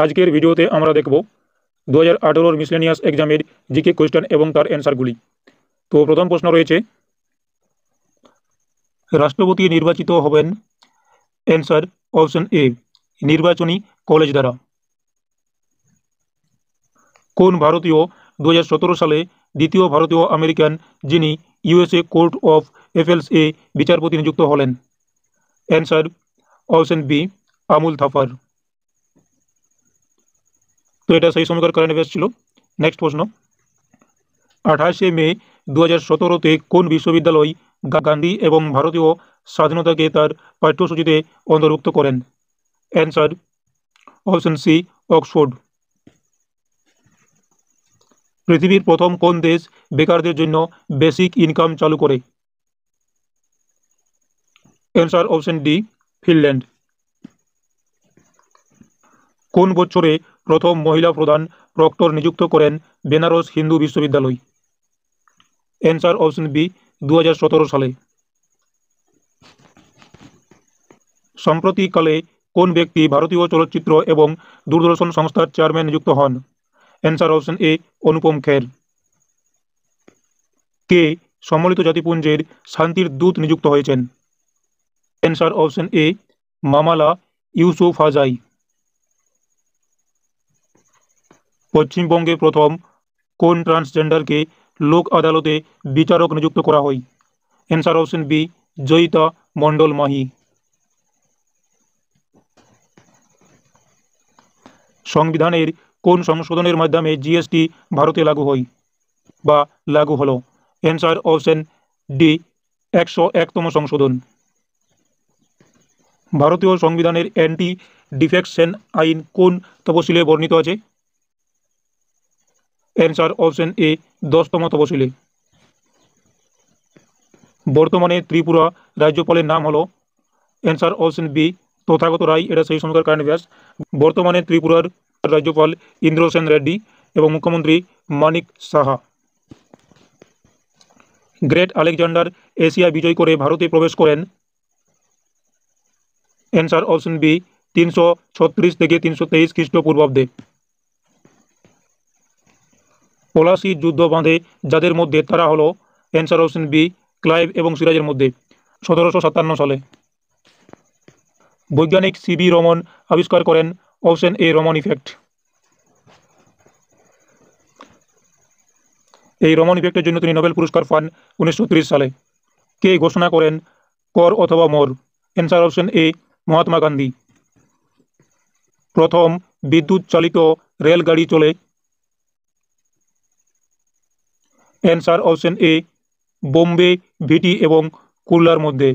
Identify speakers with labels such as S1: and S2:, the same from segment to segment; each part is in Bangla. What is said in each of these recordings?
S1: আজকের ভিডিওতে আমরা দেখব 2018 মিসলেনিয়াস এক্সামের জিকে কোয়েশ্চেন এবং তার অ্যান্সারগুলি। তো প্রথম প্রশ্ন রয়েছে, রাষ্ট্রপতি নির্বাচিত হবেন অ্যান্সার অপশন এ নির্বাচনী কলেজ দ্বারা। কোন ভারতীয় 2017 সালে দ্বিতীয় ভারতীয় আমেরিকান যিনি ইউএসএ কোর্ট অফ অ্যাপেলস এ বিচারপতি নিযুক্ত হলেন? Answer option B Amul Thapar. তো এটা সেই সময়কার কারেন্ট অ্যাফেয়ার্স ছিল। নেক্সট প্রশ্ন, 28শে মে 2017-তে কোন বিশ্ববিদ্যালয় গান্ধী এবং ভারতীয় স্বাধীনতাকে তার পাঠ্যসূচিতে অন্তর্ভুক্ত করেন? Answer option C Oxford. পৃথিবীর প্রথম কোন দেশ বেকারদের জন্য বেসিক ইনকাম চালু করে? Answer option D Finland. কোন বছরে প্রথম মহিলা প্রধান প্রক্টর নিযুক্ত করেন বেনারস হিন্দু বিশ্ববিদ্যালয়? অ্যান্সার অপশন বি 2017 সালে। সম্প্রতিকালে কোন ব্যক্তি ভারতীয় চলচ্চিত্র এবং দূরদর্শন সংস্থার চেয়ারম্যান নিযুক্ত হন? অ্যান্সার অপশন এ অনুপম খের। কে সম্মিলিত জাতিপুঞ্জের শান্তির দূত নিযুক্ত হয়েছেন? Answer option A Malala Yousafzai. পশ্চিমবঙ্গে প্রথম কোন ট্রান্সজেন্ডারকে লোক আদালতে বিচারক নিযুক্ত করা হয়? অ্যান্সার অপশন বি জয়িতা মণ্ডল মাহি। সংবিধানের কোন সংশোধনের মাধ্যমে জিএসটি ভারতে লাগু হয় বা লাগু হলো? অ্যান্সার অপশন ডি 101তম সংশোধন। ভারতীয় সংবিধানের অ্যান্টি ডিফেকশন আইন কোন তফসিলে বর্ণিত আছে? অ্যান্সার অপশন এ 10তম তফসিলে। বর্তমানে ত্রিপুরা রাজ্যপালের নাম হলো? Answer option B Tathagata Roy. এটা সেই সময়কার কারেন্ট অ্যাফেয়ার্স। বর্তমানে ত্রিপুরার রাজ্যপাল ইন্দ্রসেন রেড্ডি এবং মুখ্যমন্ত্রী Manik Saha. Great Alexander Asia বিজয় করে ভারতে প্রবেশ করেন? অ্যান্সার অপশন বি 336 থেকে 323 খ্রিস্টপূর্বাব্দে। পলাশী যুদ্ধ বাঁধে যাদের মধ্যে তারা হলো? অ্যান্সার অপশন বি ক্লাইভ এবং সিরাজের মধ্যে 1757 সালে। বৈজ্ঞানিক সিবি রমন আবিষ্কার করেন? Option A Raman effect. এই রমন ইফেক্টের জন্য তিনি নোবেল পুরস্কার পান 1930 সালে। কে ঘোষণা করেন কর অথবা মর? অ্যান্সার অপশন এ মহাত্মা গান্ধী। প্রথম বিদ্যুৎ চালিত রেলগাড়ি চলে? অ্যান্সার অপশন এ বোম্বে, ভিটি এবং কুর্লার মধ্যে।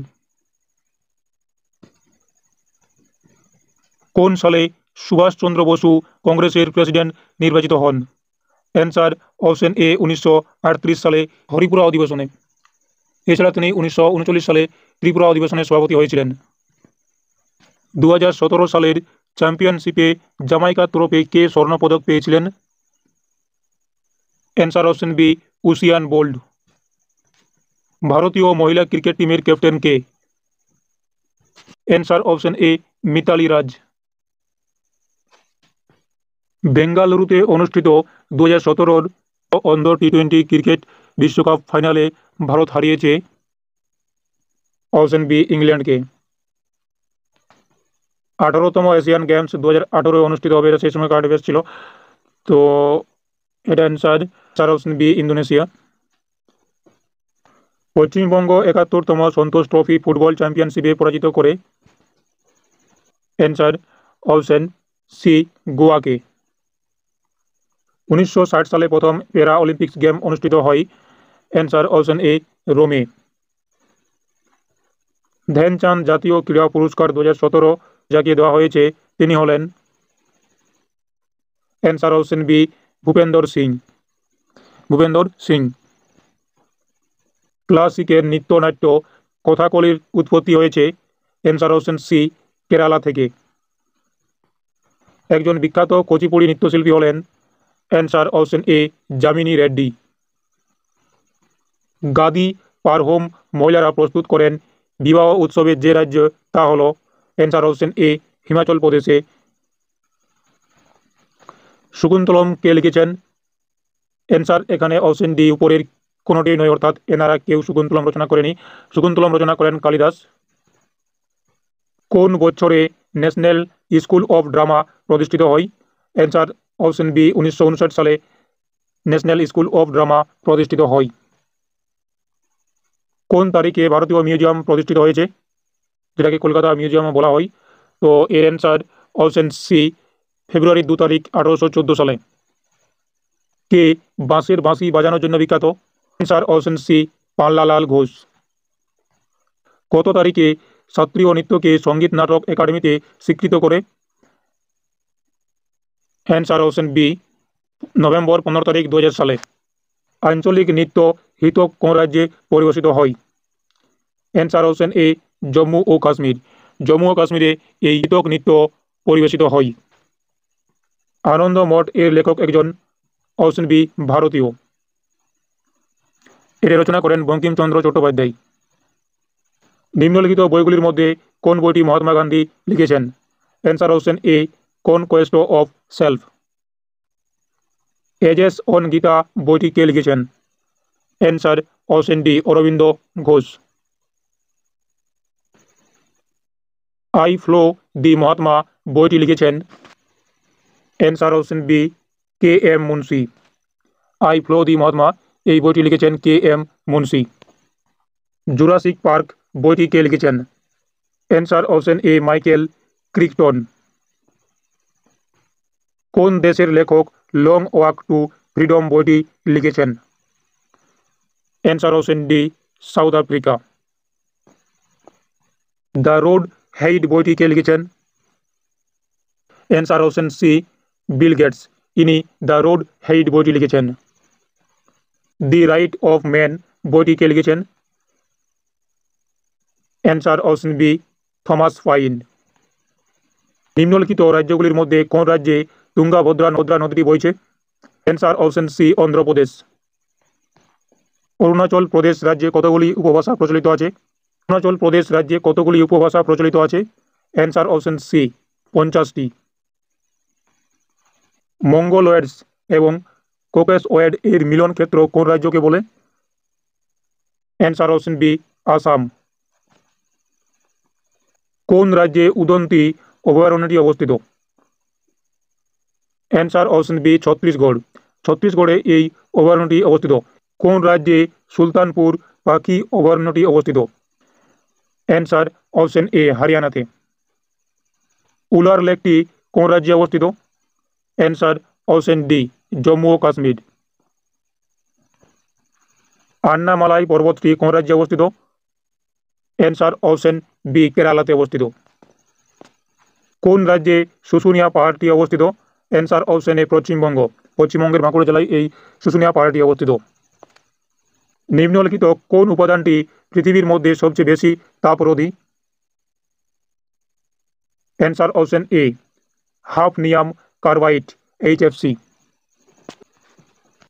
S1: কোন সালে সুভাষচন্দ্র বসু কংগ্রেসের প্রেসিডেন্ট নির্বাচিত হন? অ্যান্সার অপশন এ 1938 সালে হরিপুরা অধিবেশনে। এছাড়া তিনি 1939 সালে ত্রিপুরা অধিবেশনের সভাপতি হয়েছিলেন। 2017 সালের চ্যাম্পিয়নশিপে জামাইকার তরফে কে স্বর্ণপদক পেয়েছিলেন? Answer option B Usain Bolt. ভারতীয় মহিলা ক্রিকেট টিমের ক্যাপ্টেন কে? Answer option A Mithali Raj. বেঙ্গালুরুতে অনুষ্ঠিত 2017 অন্ডার টি20 ক্রিকেট বিশ্বকাপ ফাইনালে ভারত হারিয়েছে? অপশন বি ইংল্যান্ডকে। 18তম এশিয়ান গেমস 2018 অনুষ্ঠিত হবে, এটা সেই সময় কারেন্ট অ্যাফেয়ার্স ছিল। তো এটা answer option B Indonesia. Paschimbanga 71তম সন্তোষ ট্রফি ফুটবল চ্যাম্পিয়নশিপে পরাজিত করে? Answer option C গোয়াকে। 1960 সালে প্রথম প্যারা অলিম্পিক্স গেম অনুষ্ঠিত হয়? অ্যান্সার অপশন এ রোমে। ধ্যানচাঁদ জাতীয় ক্রীড়া পুরস্কার 2017 যাকে দেওয়া হয়েছে তিনি হলেন? Answer option B Bhupender Singh. ক্লাসিকের নৃত্যনাট্য কথাকলির উৎপত্তি হয়েছে? অ্যান্সার অপশন সি কেরালা থেকে। একজন বিখ্যাত কুচিপুড়ি নৃত্যশিল্পী হলেন? Answer option A Yamini Reddy. Gaddi পারহোম মহিলারা প্রস্তুত করেন বিবাহ উৎসবের যে রাজ্য তা হলো? অ্যান্সার অপশন এ হিমাচল প্রদেশে। শকুন্তলম কে লিখেছেন? অ্যান্সার এখানে অপশন ডি উপরের কোনোটি নয়, অর্থাৎ এনারা কেউ শকুন্তলম রচনা করেনি। শকুন্তলম রচনা করেন কালিদাস। কোন বছরে ন্যাশনাল স্কুল অফ ড্রামা প্রতিষ্ঠিত হয়? অ্যান্সার অপশন বি 1959 সালে ন্যাশনাল স্কুল অফ ড্রামা প্রতিষ্ঠিত হয়। কোন তারিখে ভারতীয় মিউজিয়াম প্রতিষ্ঠিত হয়েছে, যেটাকে কলকাতা মিউজিয়াম বলা হয়? তো এর অ্যান্সার অপশন সি ফেব্রুয়ারি 2 তারিখ 1814 সালে। কে বাঁশের বাঁশি বাজানোর জন্য বিখ্যাত? Answer option C Pannalal Ghosh. কত তারিখে শাস্ত্রীয় নৃত্যকে সঙ্গীত নাটক একাডেমিতে স্বীকৃত করে? অ্যান্সার অপশন বি নভেম্বর 15 তারিখ 2000 সালে। আঞ্চলিক নৃত্য হিতক কোন রাজ্যে পরিবেশিত হয়? অ্যান্সার অপশন এ জম্মু ও কাশ্মীর। জম্মু ও কাশ্মীরে এই হিতক নৃত্য পরিবেশিত হয়। আনন্দ মঠ এর লেখক একজন? অপশন বি ভারতীয়। এর রচনা করেন বঙ্কিমচন্দ্র চট্টোপাধ্যায়। নিম্নলিখিত বইগুলির মধ্যে কোন বইটি মহাত্মা গান্ধী লিখেছেন? Answer option A conquest of self. Essays on Gita বইটি কে লিখেছেন? Answer option D Aurobindo Ghosh. I follow the Mahatma বইটি লিখেছেন? Answer option B K M Munshi. I follow the Mahatma এই বইটি লিখেছেন K M Munshi. Jurassic Park বইটি কে লিখেছেন? Answer option A Michael Crichton. কোন দেশের লেখক লং ওয়াক টু ফ্রিডম বইটি লিখেছেন? Answer option D South Africa. The road ahead বইটি কে লিখেছেন? Answer option C Bill Gates. ইনি দ্য রোড হেইড বইটি লিখেছেন। দি রাইট অফ ম্যান বইটি কে লিখেছেন? Answer option B Thomas Paine. নিম্নলিখিত রাজ্যগুলির মধ্যে কোন রাজ্যে তুঙ্গাভদ্রা নদীটি বইছে? Answer option C Andhra Pradesh. Arunachal Pradesh রাজ্যে কতগুলি উপভাষা প্রচলিত আছে? অরুণাচল প্রদেশ রাজ্যে কতগুলি উপভাষা প্রচলিত আছে? অ্যান্সার অপশন সি 50টি। মঙ্গলয়েডস এবং কোকেশওয়েড এর মিলন ক্ষেত্র কোন রাজ্যকে বলে? Answer option B Assam. কোন রাজ্যে উদন্তি অভয়ারণ্যটি অবস্থিত? Answer option B Chhattisgarh. ছত্তিশগড়ে এই অভয়ারণ্যটি অবস্থিত। কোন রাজ্যে সুলতানপুর পাখি অভয়ারণ্যটি অবস্থিত? অ্যান্সার অপশন এ হরিয়ানাতে। উলার লেকটি কোন রাজ্যে অবস্থিত? অ্যান্সার অপশন ডি জম্মু ও কাশ্মীর। আন্নামালাই পর্বতটি কোন রাজ্যে অবস্থিত? অ্যান্সার অপশন বি কেরালাতে অবস্থিত। কোন রাজ্যে শুশুনিয়া পাহাড়টি অবস্থিত? অ্যান্সার অপশন এ পশ্চিমবঙ্গ। পশ্চিমবঙ্গের বাঁকুড়া জেলায় এই শুশুনিয়া পাহাড়টি অবস্থিত। নিম্নলিখিত কোন উপাদানটি পৃথিবীর মধ্যে সবচেয়ে বেশি তাপরোধী? Answer option A hafnium carbide HFC।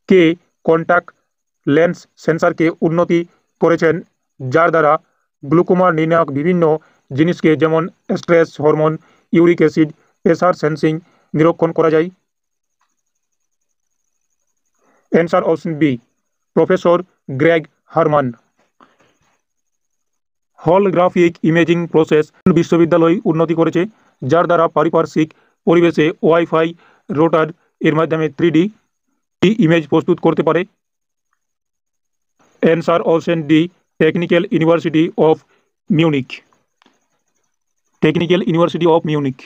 S1: কে কন্ট্যাক্ট লেন্স সেন্সরকে উন্নতি করেছেন, যার দ্বারা গ্লুকোমা নির্ণায়ক বিভিন্ন জিনিসকে যেমন stress hormone, uric acid, pressure sensing নিরীক্ষণ করা যায়? Answer option B professor Greg Harman. Holographic imaging process বিশ্ববিদ্যালয় উন্নতি করেছে, যার দ্বারা পারিপার্শ্বিক পরিবেশে ওয়াইফাই রোটার এর মাধ্যমে 3D ইমেজ প্রস্তুত করতে পারে? Answer option D technical university of Munich. Technical university of Munich.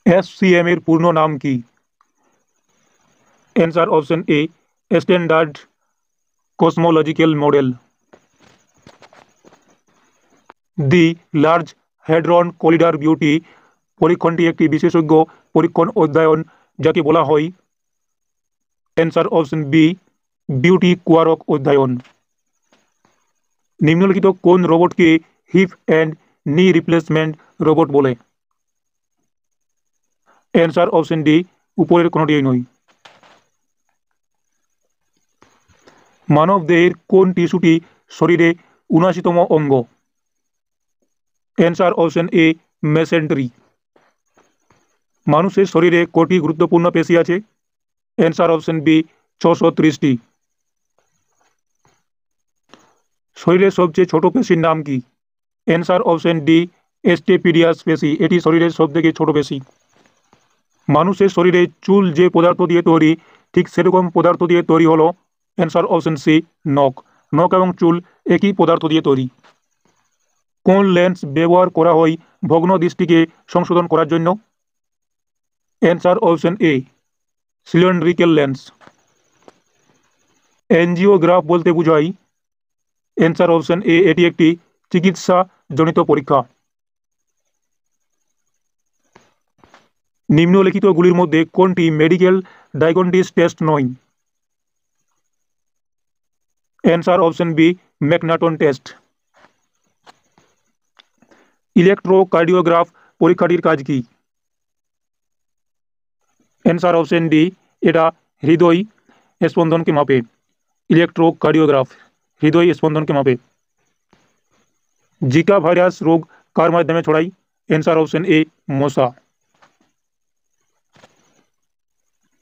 S1: SCM এর পূর্ণ নাম কি? Answer option A standard cosmological model. The large hadron collider beauty পরীক্ষণটি একটি বিশেষজ্ঞ পরীক্ষণ অধ্যয়ন, যাকে বলা হয়? Answer option B beauty quark অধ্যয়ন। নিম্নলিখিত কোন রোবটকে hip and knee replacement robot বলে? অ্যান্সার অপশন ডি উপরের কোনটি নয়। মানব দেহের কোন টিস্যুটি শরীরে ৭৯তম অঙ্গ? 'Answer option A mesentery. মানুষের শরীরে কটি গুরুত্বপূর্ণ পেশি আছে? অ্যান্সার অপশন বি 630টি। শরীরের সবচেয়ে ছোট পেশির নাম কি? অ্যান্সার অপশন ডি স্টেপিডিয়াস পেশি, এটি শরীরের সবথেকে ছোট পেশি। মানুষের শরীরে চুল যে পদার্থ দিয়ে তৈরি ঠিক সেরকম পদার্থ দিয়ে তৈরি হলো অ্যান্সার অপশন সি নখ। নখ এবং চুল একই পদার্থ দিয়ে তৈরি। কোন লেন্স ব্যবহার করা হয় ভগ্ন দৃষ্টিকে সংশোধন করার জন্য? Answer option A cylindrical lens. Angiograph বলতে বোঝায়? অ্যান্সার অপশন এ এটি একটি চিকিৎসা জনিত পরীক্ষা। নিম্নলিখিতগুলির মধ্যে কোনটি মেডিকেল ডায়াগনস্টিক টেস্ট নয়? Answer option B McNaughton test. Electrocardiograph পরীক্ষাটির কাজ কি? অ্যান্সার অপশন ডি এটা হৃদয় স্পন্দনকে মাপে। ইলেকট্রোকার্ডিওগ্রাফ হৃদয় স্পন্দনকে মাপে। জিকা ভাইরাস রোগ কার মাধ্যমে ছড়ায়? অ্যান্সার অপশন এ মশা।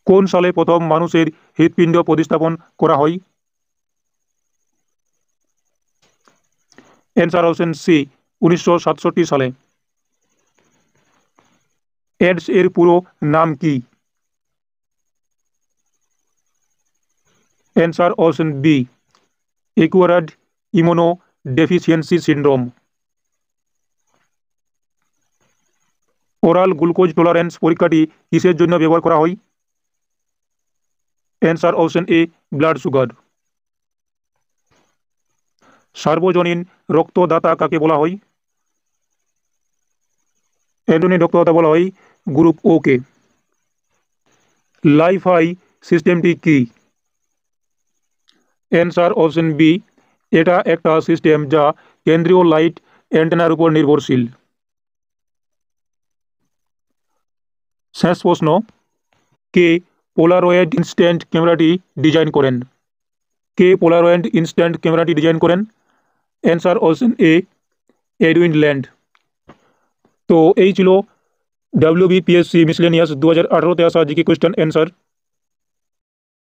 S1: কোন সালে প্রথম মানুষের হৃৎপিণ্ড প্রতিস্থাপন করা হয়? অ্যান্সার অপশন সি 1967 সালে। এডস এর পুরো নাম কি? Answer option B acquired immuno deficiency syndrome. Oral glucose tolerance পরীক্ষাটি কিসের জন্য ব্যবহার করা হয়? Answer option A blood sugar. সার্বজনীন রক্তদাতা কাকে বলা হয়? অ্যান্টোনিন রক্তদাতা বলা হয় গ্রুপ ও কে। লাইফ হাই সিস্টেমটি কি? অ্যান্সার অপশন বি এটা একটা সিস্টেম যা কেন্দ্রীয় লাইট অ্যান্টেনার উপর নির্ভরশীল। শেষ প্রশ্ন, কে পোলারয়েড ইনস্ট্যান্ট ক্যামেরাটি ডিজাইন করেন? কে পোলারয়েড ইনস্ট্যান্ট ক্যামেরাটি ডিজাইন করেন? অ্যান্সার অপশন এ এডউইন ল্যান্ড। তো এই ছিল WBPSC মিসলেনিয়াস 2018-তে আসা জিকে কোয়েশ্চেন অ্যান্সার।